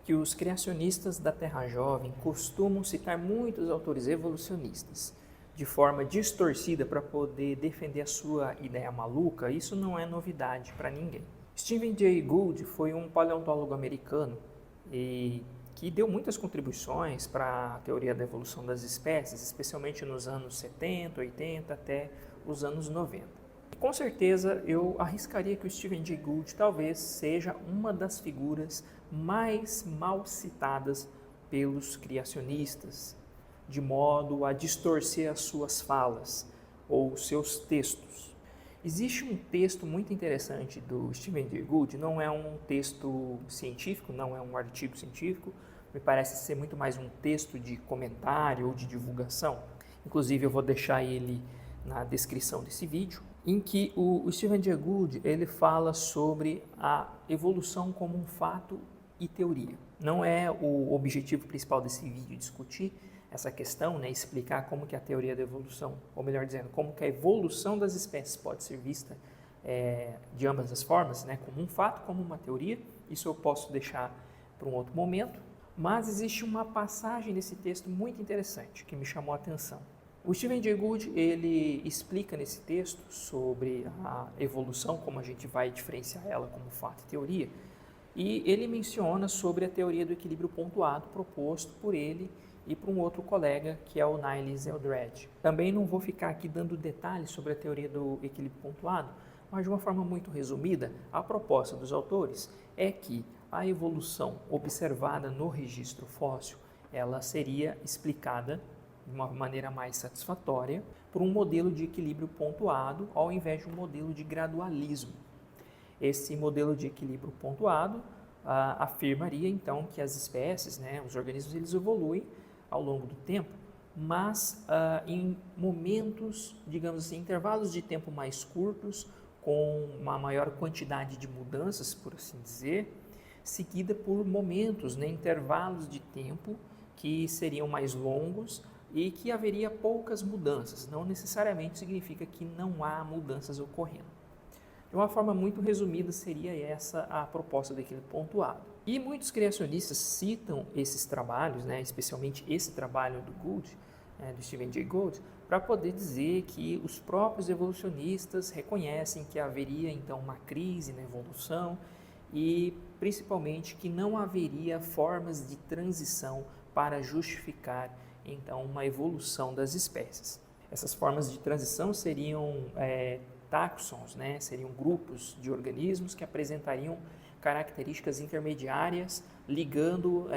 que os criacionistas da Terra Jovem costumam citar muitos autores evolucionistas de forma distorcida para poder defender a sua ideia maluca. Isso não é novidade para ninguém. Stephen Jay Gould foi um paleontólogo americano e que deu muitas contribuições para a teoria da evolução das espécies, especialmente nos anos 70, 80 até os anos 90. E com certeza eu arriscaria que o Stephen Jay Gould talvez seja uma das figuras mais mal citadas pelos criacionistas, de modo a distorcer as suas falas ou seus textos. Existe um texto muito interessante do Stephen Jay Gould, não é um texto científico, não é um artigo científico, me parece ser muito mais um texto de comentário ou de divulgação. Inclusive eu vou deixar ele na descrição desse vídeo, em que o Stephen Jay Gould ele fala sobre a evolução como um fato e teoria. Não é o objetivo principal desse vídeo discutir essa questão, né, explicar como que a teoria da evolução, ou melhor dizendo, como que a evolução das espécies pode ser vista de ambas as formas, né, como um fato, como uma teoria. Isso eu posso deixar para um outro momento, mas existe uma passagem nesse texto muito interessante que me chamou a atenção. O Stephen Jay Gould ele explica nesse texto sobre a evolução, como a gente vai diferenciar ela como fato e teoria, e ele menciona sobre a teoria do equilíbrio pontuado proposto por ele e por um outro colega, que é o Niles Eldredge. Também não vou ficar aqui dando detalhes sobre a teoria do equilíbrio pontuado, mas de uma forma muito resumida, a proposta dos autores é que a evolução observada no registro fóssil, ela seria explicada de uma maneira mais satisfatória por um modelo de equilíbrio pontuado, ao invés de um modelo de gradualismo. Esse modelo de equilíbrio pontuado afirmaria então que as espécies, né, os organismos, eles evoluem ao longo do tempo, mas em momentos, digamos assim, intervalos de tempo mais curtos, com uma maior quantidade de mudanças, por assim dizer, seguida por momentos, né, intervalos de tempo que seriam mais longos e que haveria poucas mudanças. Não necessariamente significa que não há mudanças ocorrendo. De uma forma muito resumida, seria essa a proposta do equilíbrio pontuado. E muitos criacionistas citam esses trabalhos, né, especialmente esse trabalho do Gould, do Stephen Jay Gould, para poder dizer que os próprios evolucionistas reconhecem que haveria então uma crise na evolução e principalmente que não haveria formas de transição para justificar então uma evolução das espécies. Essas formas de transição seriam táxons, né? Seriam grupos de organismos que apresentariam características intermediárias ligando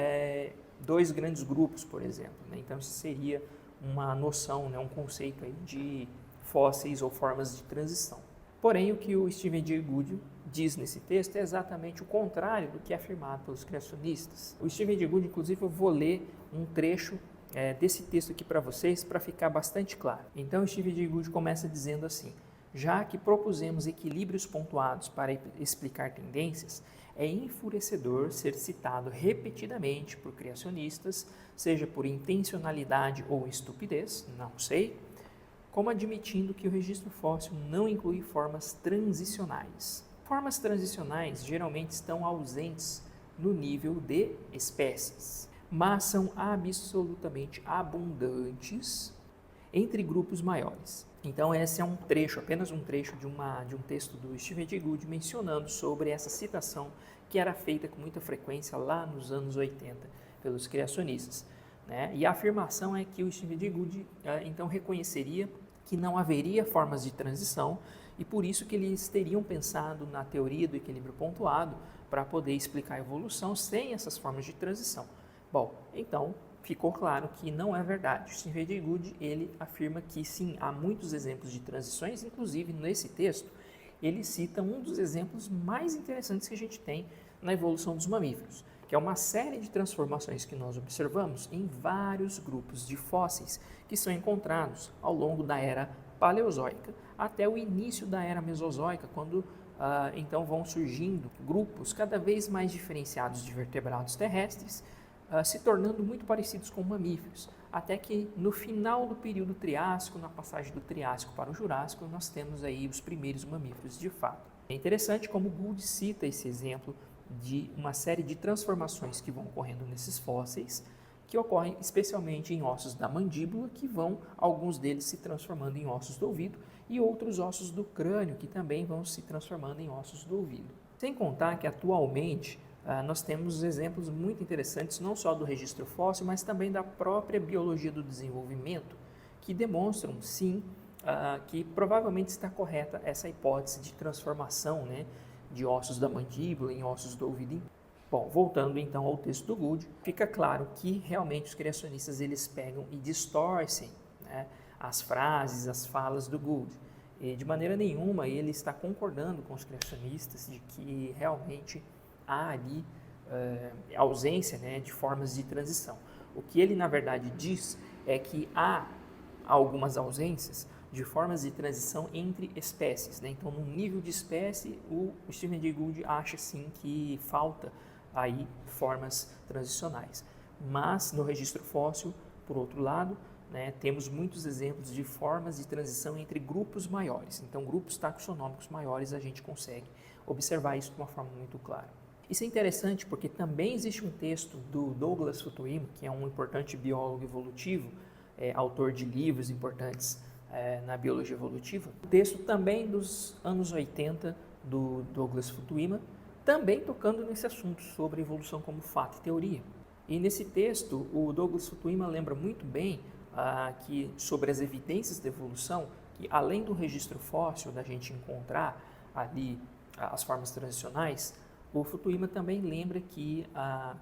dois grandes grupos, por exemplo, né? Então isso seria uma noção, né? Um conceito aí de fósseis ou formas de transição. Porém, o que o Stephen Jay Gould diz nesse texto é exatamente o contrário do que é afirmado pelos criacionistas. O Stephen Jay Gould, inclusive, eu vou ler um trecho desse texto aqui para vocês, para ficar bastante claro. Então, o Stephen Jay Gould começa dizendo assim: já que propusemos equilíbrios pontuados para explicar tendências, é enfurecedor ser citado repetidamente por criacionistas, seja por intencionalidade ou estupidez, não sei, como admitindo que o registro fóssil não inclui formas transicionais. Formas transicionais geralmente estão ausentes no nível de espécies, mas são absolutamente abundantes entre grupos maiores. Então esse é um trecho, apenas um trecho de um texto do Stephen Jay Gould mencionando sobre essa citação que era feita com muita frequência lá nos anos 80 pelos criacionistas, né? E a afirmação é que o Stephen Jay Gould então reconheceria que não haveria formas de transição e por isso que eles teriam pensado na teoria do equilíbrio pontuado para poder explicar a evolução sem essas formas de transição. Bom, então ficou claro que não é verdade. O Stephen Jay Gould ele afirma que sim, há muitos exemplos de transições, inclusive nesse texto ele cita um dos exemplos mais interessantes que a gente tem na evolução dos mamíferos, que é uma série de transformações que nós observamos em vários grupos de fósseis que são encontrados ao longo da era paleozoica até o início da era mesozoica, quando então vão surgindo grupos cada vez mais diferenciados de vertebrados terrestres, se tornando muito parecidos com mamíferos, até que no final do período Triássico, na passagem do Triássico para o Jurássico, nós temos aí os primeiros mamíferos de fato. É interessante como Gould cita esse exemplo de uma série de transformações que vão ocorrendo nesses fósseis, que ocorrem especialmente em ossos da mandíbula, que vão, alguns deles se transformando em ossos do ouvido, e outros ossos do crânio, que também vão se transformando em ossos do ouvido. Sem contar que atualmente nós temos exemplos muito interessantes, não só do registro fóssil, mas também da própria biologia do desenvolvimento, que demonstram, sim, que provavelmente está correta essa hipótese de transformação, né, de ossos da mandíbula em ossos do ouvido. Bom, voltando então ao texto do Gould, fica claro que realmente os criacionistas eles pegam e distorcem, né, as frases, as falas do Gould. E de maneira nenhuma ele está concordando com os criacionistas de que realmente há ali ausência, né, de formas de transição. O que ele na verdade diz é que há algumas ausências de formas de transição entre espécies, né? Então, no nível de espécie, o Stephen Jay Gould acha sim que falta aí formas transicionais. Mas no registro fóssil, por outro lado, né, temos muitos exemplos de formas de transição entre grupos maiores. Então, grupos taxonômicos maiores a gente consegue observar isso de uma forma muito clara. Isso é interessante porque também existe um texto do Douglas Futuyma, que é um importante biólogo evolutivo, autor de livros importantes na biologia evolutiva. Um texto também dos anos 80 do Douglas Futuyma, também tocando nesse assunto sobre evolução como fato e teoria. E nesse texto, o Douglas Futuyma lembra muito bem que sobre as evidências da evolução, que além do registro fóssil, da gente encontrar ali as formas transicionais, o Futuyma também lembra que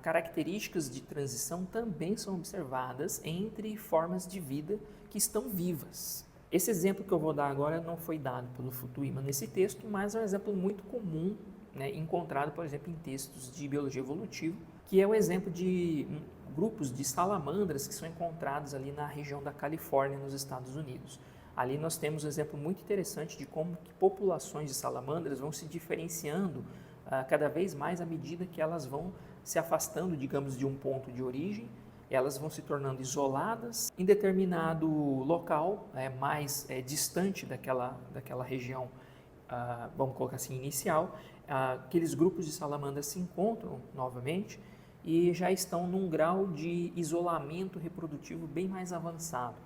características de transição também são observadas entre formas de vida que estão vivas. Esse exemplo que eu vou dar agora não foi dado pelo Futuyma nesse texto, mas é um exemplo muito comum, né, encontrado, por exemplo, em textos de biologia evolutiva, que é o exemplo de grupos de salamandras que são encontrados ali na região da Califórnia, nos Estados Unidos. Ali nós temos um exemplo muito interessante de como que populações de salamandras vão se diferenciando cada vez mais à medida que elas vão se afastando, digamos, de um ponto de origem, elas vão se tornando isoladas em determinado local mais distante daquela região, vamos colocar assim, inicial. Aqueles grupos de salamandras se encontram novamente e já estão num grau de isolamento reprodutivo bem mais avançado.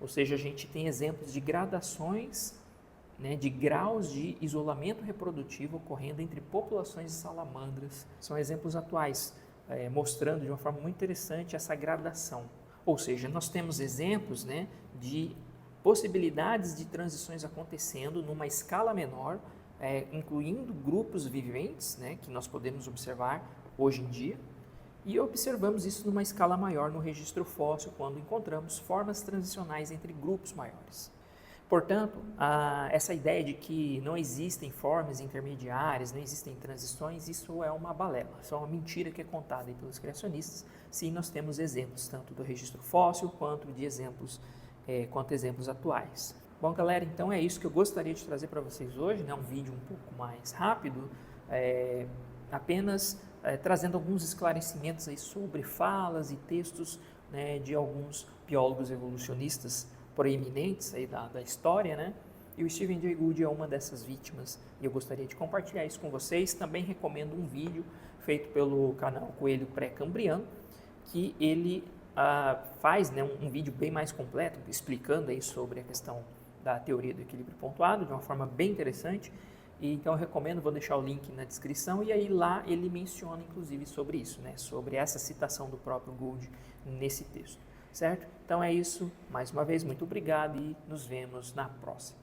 Ou seja, a gente tem exemplos de gradações, né, de graus de isolamento reprodutivo ocorrendo entre populações de salamandras. São exemplos atuais, mostrando de uma forma muito interessante essa gradação. Ou seja, nós temos exemplos, né, de possibilidades de transições acontecendo numa escala menor, incluindo grupos viventes, né, que nós podemos observar hoje em dia, e observamos isso numa escala maior no registro fóssil, quando encontramos formas transicionais entre grupos maiores. Portanto, essa ideia de que não existem formas intermediárias, não existem transições, isso é uma balela, isso é uma mentira que é contada aí pelos criacionistas. Sim, nós temos exemplos tanto do registro fóssil quanto de exemplos, exemplos atuais. Bom, galera, então é isso que eu gostaria de trazer para vocês hoje, né? Um vídeo um pouco mais rápido, apenas trazendo alguns esclarecimentos aí sobre falas e textos, né, de alguns biólogos evolucionistas proeminentes aí da história, né? E o Stephen Jay Gould é uma dessas vítimas e eu gostaria de compartilhar isso com vocês. Também recomendo um vídeo feito pelo canal Coelho Pré-Cambriano, que ele faz, né, um vídeo bem mais completo, explicando aí sobre a questão da teoria do equilíbrio pontuado de uma forma bem interessante. E então eu recomendo, vou deixar o link na descrição, e aí lá ele menciona inclusive sobre isso, né, sobre essa citação do próprio Gould nesse texto, certo? Então é isso, mais uma vez, muito obrigado e nos vemos na próxima.